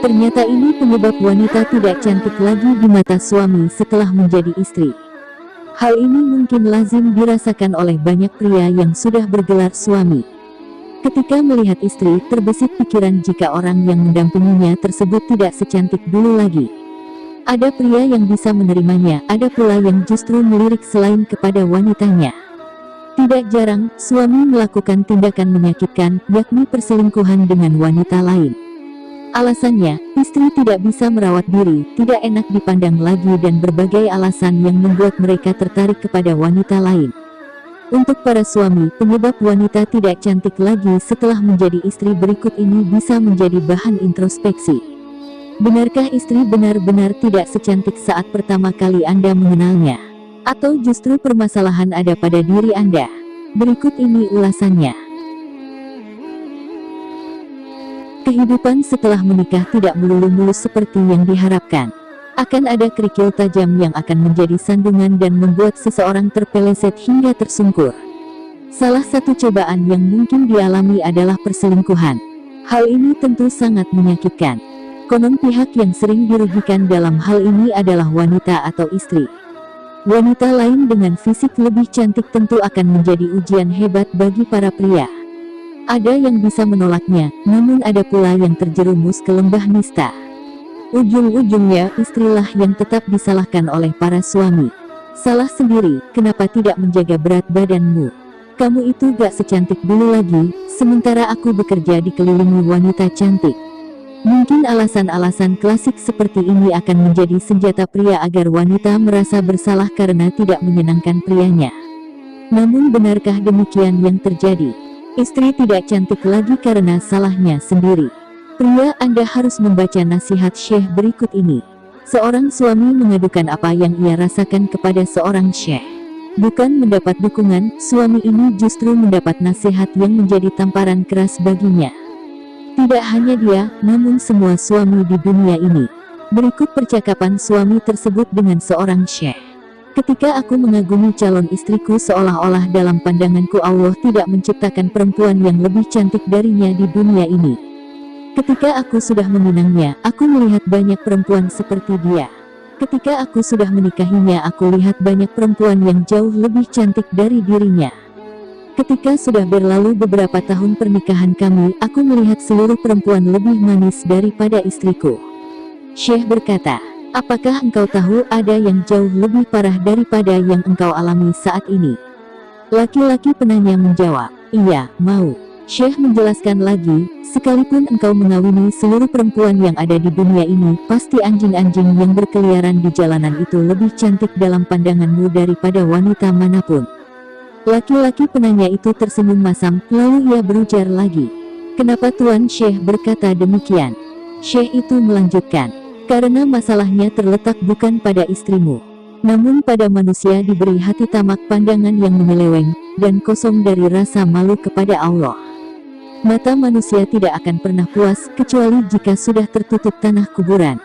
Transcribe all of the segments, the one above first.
Ternyata ini penyebab wanita tidak cantik lagi di mata suami setelah menjadi istri. Hal ini mungkin lazim dirasakan oleh banyak pria yang sudah bergelar suami. Ketika melihat istri, terbesit pikiran jika orang yang mendampinginya tersebut tidak secantik dulu lagi. Ada pria yang bisa menerimanya, ada pula yang justru melirik selain kepada wanitanya. Tidak jarang, suami melakukan tindakan menyakitkan, yakni perselingkuhan dengan wanita lain. Alasannya, istri tidak bisa merawat diri, tidak enak dipandang lagi dan berbagai alasan yang membuat mereka tertarik kepada wanita lain. Untuk para suami, penyebab wanita tidak cantik lagi setelah menjadi istri berikut ini bisa menjadi bahan introspeksi. Benarkah istri benar-benar tidak secantik saat pertama kali Anda mengenalnya? Atau justru permasalahan ada pada diri Anda? Berikut ini ulasannya. Kehidupan setelah menikah tidak melulu mulus seperti yang diharapkan. Akan ada kerikil tajam yang akan menjadi sandungan dan membuat seseorang terpeleset hingga tersungkur. Salah satu cobaan yang mungkin dialami adalah perselingkuhan. Hal ini tentu sangat menyakitkan. Konon pihak yang sering dirugikan dalam hal ini adalah wanita atau istri. Wanita lain dengan fisik lebih cantik tentu akan menjadi ujian hebat bagi para pria. Ada yang bisa menolaknya, namun ada pula yang terjerumus ke lembah nista. Ujung-ujungnya, istrilah yang tetap disalahkan oleh para suami. Salah sendiri, kenapa tidak menjaga berat badanmu? Kamu itu gak secantik dulu lagi, sementara aku bekerja dikelilingi wanita cantik. Mungkin alasan-alasan klasik seperti ini akan menjadi senjata pria agar wanita merasa bersalah karena tidak menyenangkan prianya. Namun benarkah demikian yang terjadi? Istri tidak cantik lagi karena salahnya sendiri. Pria, Anda harus membaca nasihat Syekh berikut ini. Seorang suami mengadukan apa yang ia rasakan kepada seorang syekh. Bukan mendapat dukungan, suami ini justru mendapat nasihat yang menjadi tamparan keras baginya. Tidak hanya dia, namun semua suami di dunia ini. Berikut percakapan suami tersebut dengan seorang syekh. Ketika aku mengagumi calon istriku, seolah-olah dalam pandanganku Allah tidak menciptakan perempuan yang lebih cantik darinya di dunia ini. Ketika aku sudah meminangnya, aku melihat banyak perempuan seperti dia. Ketika aku sudah menikahinya, aku lihat banyak perempuan yang jauh lebih cantik dari dirinya. Ketika sudah berlalu beberapa tahun pernikahan kami, aku melihat seluruh perempuan lebih manis daripada istriku. Syekh berkata, apakah engkau tahu ada yang jauh lebih parah daripada yang engkau alami saat ini? Laki-laki penanya menjawab, iya, mau. Syekh menjelaskan lagi, sekalipun engkau mengawini seluruh perempuan yang ada di dunia ini, pasti anjing-anjing yang berkeliaran di jalanan itu lebih cantik dalam pandanganmu daripada wanita manapun. Laki-laki penanya itu tersenyum masam, lalu ia berujar lagi. Kenapa Tuan Syekh berkata demikian? Syekh itu melanjutkan, karena masalahnya terletak bukan pada istrimu, namun pada manusia diberi hati tamak, pandangan yang menyeleweng, dan kosong dari rasa malu kepada Allah. Mata manusia tidak akan pernah puas, kecuali jika sudah tertutup tanah kuburan.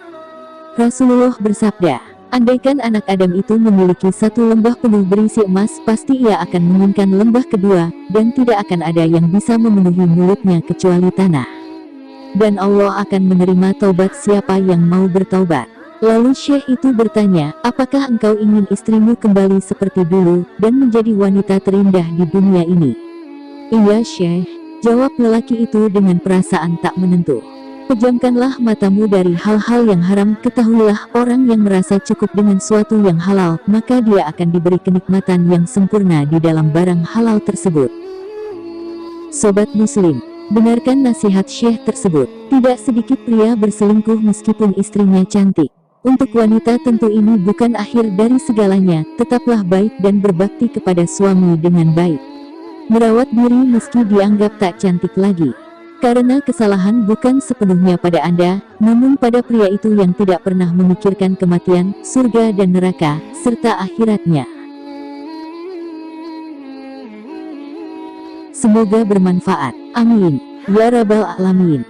Rasulullah bersabda, andaikan anak Adam itu memiliki satu lembah penuh berisi emas, pasti ia akan menginginkan lembah kedua, dan tidak akan ada yang bisa memenuhi mulutnya kecuali tanah. Dan Allah akan menerima taubat siapa yang mau bertaubat. Lalu Syekh itu bertanya, apakah engkau ingin istrimu kembali seperti dulu, dan menjadi wanita terindah di dunia ini? Iya Syekh, jawab lelaki itu dengan perasaan tak menentu. Pejamkanlah matamu dari hal-hal yang haram, ketahuilah orang yang merasa cukup dengan suatu yang halal, maka dia akan diberi kenikmatan yang sempurna di dalam barang halal tersebut. Sobat Muslim, benarkan nasihat Syekh tersebut. Tidak sedikit pria berselingkuh meskipun istrinya cantik. Untuk wanita tentu ini bukan akhir dari segalanya, tetaplah baik dan berbakti kepada suami dengan baik. Merawat diri meski dianggap tak cantik lagi. Karena kesalahan bukan sepenuhnya pada Anda, namun pada pria itu yang tidak pernah memikirkan kematian, surga dan neraka, serta akhiratnya. Semoga bermanfaat. Amin. Ya Rabbal Alamin.